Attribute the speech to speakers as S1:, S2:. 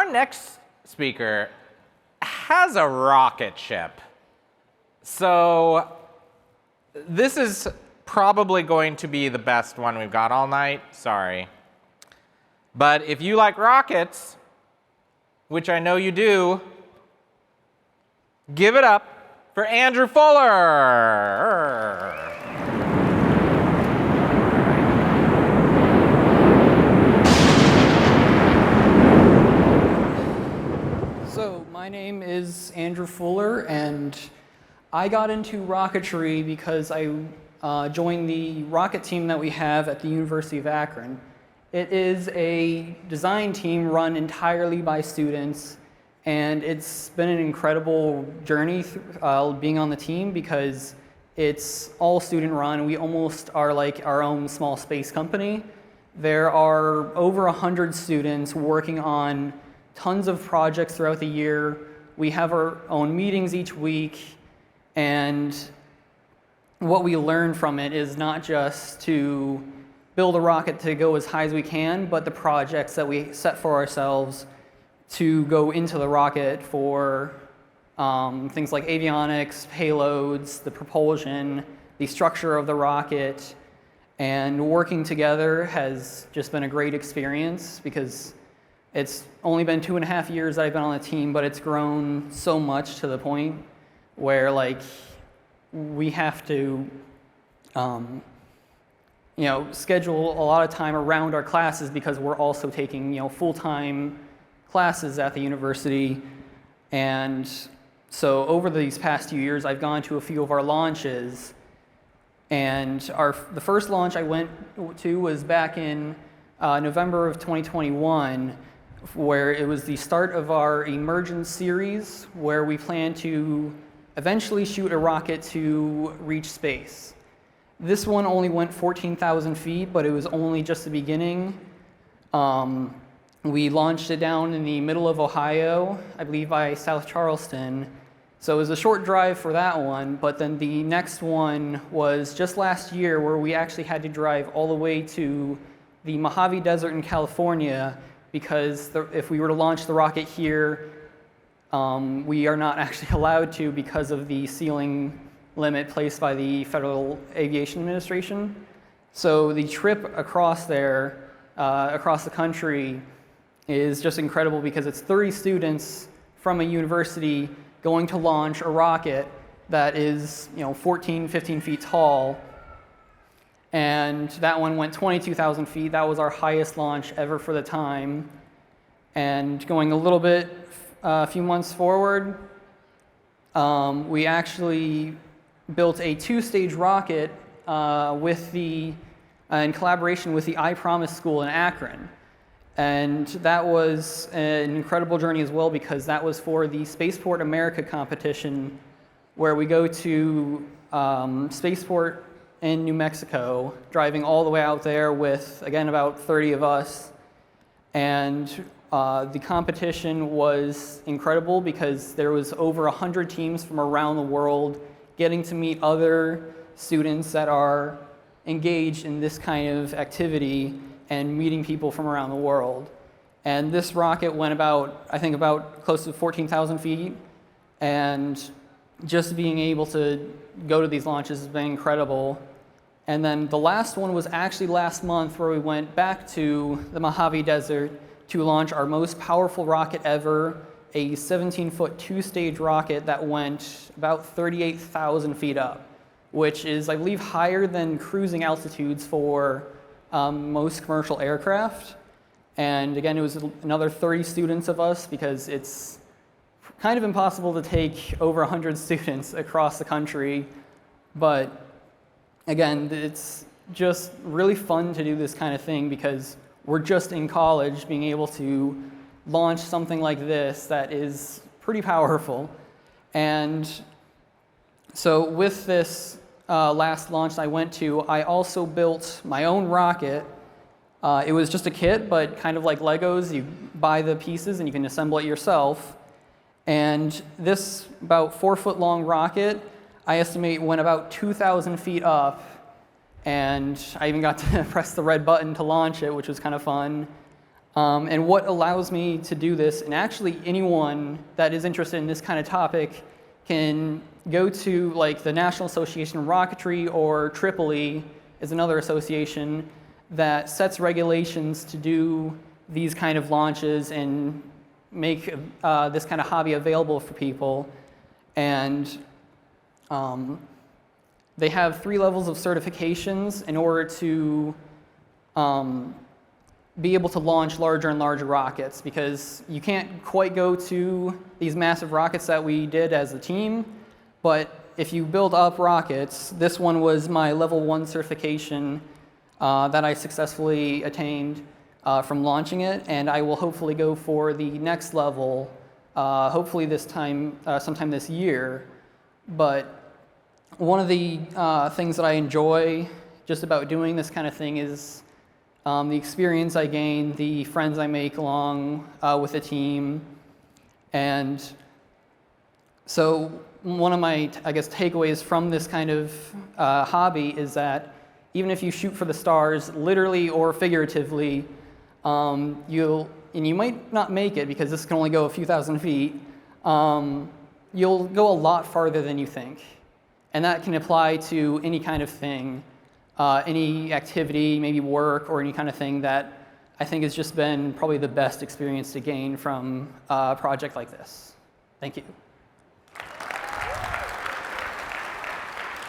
S1: our next speaker has a rocket ship. So this is probably going to be the best one we've got all night. Sorry. But if you like rockets, which I know you do, give it up for Andrew Fuller.
S2: So my name is Andrew Fuller, and I got into Rocketry because I joined the rocket team that we have at the University of Akron. It is a design team run entirely by students, and it's been an incredible journey being on the team because it's all student run. We almost are like our own small space company. There are over 100 students working on tons of projects throughout the year. We have our own meetings each week, and what we learn from it is not just to build a rocket to go as high as we can, but the projects that we set for ourselves to go into the rocket for things like avionics, payloads, the propulsion, the structure of the rocket. And working together has just been a great experience because it's only been 2.5 years that I've been on the team, but it's grown so much to the point where we have to schedule a lot of time around our classes because we're also taking full-time classes at the university. And so over these past few years, I've gone to a few of our launches. And the first launch I went to was back in November of 2021, where it was the start of our Emergence series, where we plan to eventually shoot a rocket to reach space. This one only went 14,000 feet, but it was only just the beginning. We launched it down in the middle of Ohio, I believe by South Charleston. So it was a short drive for that one, but then the next one was just last year where we actually had to drive all the way to the Mojave Desert in California because if we were to launch the rocket here, we are not actually allowed to because of the ceiling limit placed by the Federal Aviation Administration. So the trip across there, across the country, is just incredible because it's 30 students from a university going to launch a rocket that is 14, 15 feet tall. And that one went 22,000 feet. That was our highest launch ever for the time. And going a little bit, a few months forward, we actually built a 2-stage rocket in collaboration with the I Promise School in Akron. And that was an incredible journey as well because that was for the Spaceport America competition where we go to Spaceport in New Mexico, driving all the way out there with, again, about 30 of us. And the competition was incredible because there was over 100 teams from around the world getting to meet other students that are engaged in this kind of activity and meeting people from around the world. And this rocket went about close to 14,000 feet. And just being able to go to these launches has been incredible. And then the last one was actually last month where we went back to the Mojave Desert to launch our most powerful rocket ever, a 17-foot 2-stage rocket that went about 38,000 feet up, which is, I believe, higher than cruising altitudes for most commercial aircraft. And again, it was another 30 students of us because it's kind of impossible to take over 100 students across the country. But again, it's just really fun to do this kind of thing because we're just in college being able to launch something like this that is pretty powerful. And so with this last launch I went to, I also built my own rocket. It was just a kit, but kind of like Legos. You buy the pieces and you can assemble it yourself. And this about 4-foot long rocket, I estimate went about 2,000 feet up. And I even got to press the red button to launch it, which was kind of fun. And what allows me to do this, and actually anyone that is interested in this kind of topic can go to like the National Association of Rocketry, or EEE is another association that sets regulations to do these kind of launches and make this kind of hobby available for people. And they have 3 levels of certifications in order to be able to launch larger and larger rockets, because you can't quite go to these massive rockets that we did as a team, but if you build up rockets, this one was my level 1 certification that I successfully attained from launching it, and I will hopefully go for the next level, hopefully this time, sometime this year. But one of the things that I enjoy just about doing this kind of thing is the experience I gain, the friends I make along with the team. And so one of my, I guess, takeaways from this kind of hobby is that even if you shoot for the stars, literally or figuratively, and you might not make it because this can only go a few thousand feet, you'll go a lot farther than you think. And that can apply to any kind of thing, any activity, maybe work, or any kind of thing that I think has just been probably the best experience to gain from a project like this. Thank you.